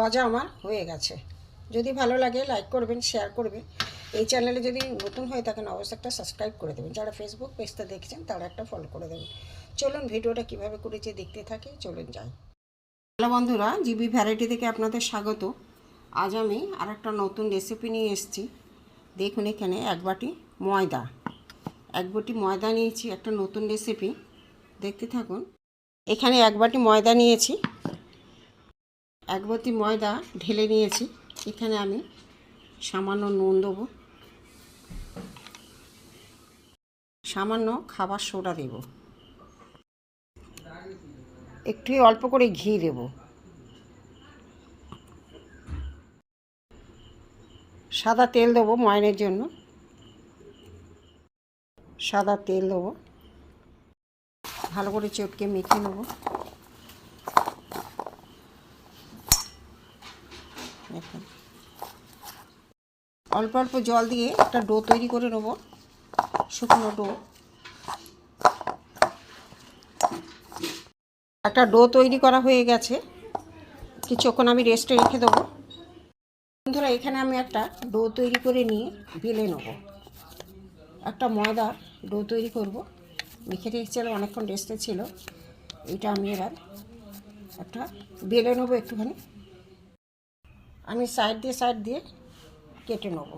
গজা আমার হয়ে গেছে। যদি ভালো লাগে লাইক করবেন, শেয়ার করবেন। এই চ্যানেলে যদি নতুন হয়ে থাকেন অবশ্যই একটা সাবস্ক্রাইব করে দেবেন। যারা ফেসবুক পেজটা দেখছেন তারা একটা ফলো করে দেবেন। চলুন ভিডিওটা কিভাবে করেছি দেখতে থাকি, চলুন যাই। হ্যালো বন্ধুরা, জিবি ভ্যারাইটি থেকে আপনাদের স্বাগত। আজ আমি আর একটা নতুন রেসিপি নিয়ে এসেছি। দেখুন এখানে এক বাটি ময়দা নিয়েছি, একটা নতুন রেসিপি, দেখতে থাকুন। এখানে এক বাটি ময়দা নিয়েছি, এক বাটি ময়দা ঢেলে নিয়েছি। এখানে আমি সামান্য নুন দেবো, সামান্য খাবার সোডা দেব, একটু অল্প করে ঘি দেব, সাদা তেল দেবো ময়নের জন্য, সাদা তেল দেবো, ভালো করে চটকে মেখে নেব। দেখুন অল্প অল্প জল দিয়ে একটা ডো তৈরি করে নেব, শুকনো ডো। একটা ডো তৈরি করা হয়ে গেছে, কিছুক্ষণ আমি রেস্টে রেখে দেবো। বন্ধুরা এখানে আমি একটা ডো তৈরি করে নিয়ে বেলে নেব। একটা ময়দার ডো তৈরি করব, মেখে রেখেছিলাম, অনেকক্ষণ রেস্টে ছিল। এটা আমি এবার একটা বেলে নেবো একটুখানি। আমি সাইড দিয়ে কেটে নেব।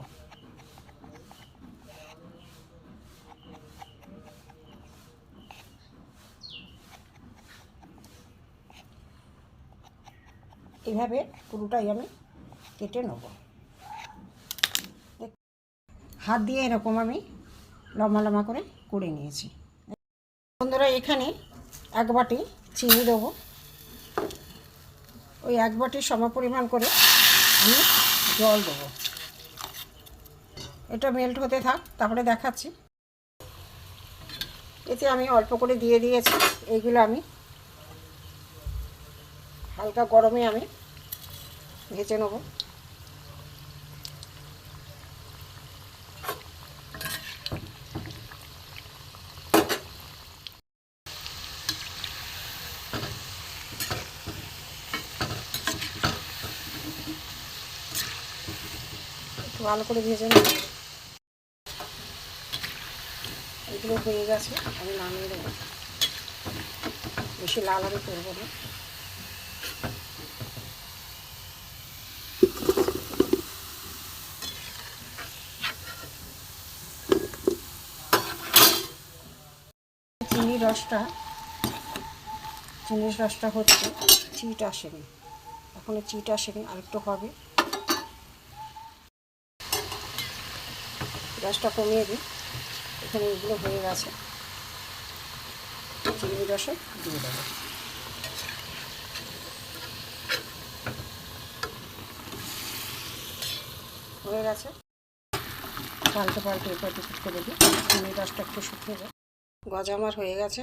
এভাবে পুরোটাই আমি কেটে নেব। হাত দিয়ে এরকম আমি লম্বা লম্বা করে নিয়েছি। বন্ধুরা এখানে এক বাটি চিনি দেবো, ওই এক বাটির সমপরিমাণ করে আমি জল দেবো। এটা মেল্ট হতে থাক, তারপরে দেখাচ্ছি। এতে আমি অল্প করে দিয়ে দিয়েছি। এইগুলো আমি হালকা গরমে আমি ভেজে নেব। একটু ভালো করে ভেজে নেব। এগুলো হয়ে গেছে, আমি নামিয়ে দেবো। বেশি লাল আমি করবো না। চিনির রসটা হচ্ছে, চিট আসেনি এখনো, চিট আসেনি, আরেকটু হবে। গ্যাসটা কমিয়ে দিই। এখানে এগুলো হয়ে গেছে, চিনির রসে দিয়ে দেবো। হয়ে গেছে, পাল্টে এরপর টিকিট করে দিই। চিনির রসটা একটু শুকিয়ে যায়। গজা আমার হয়ে গেছে।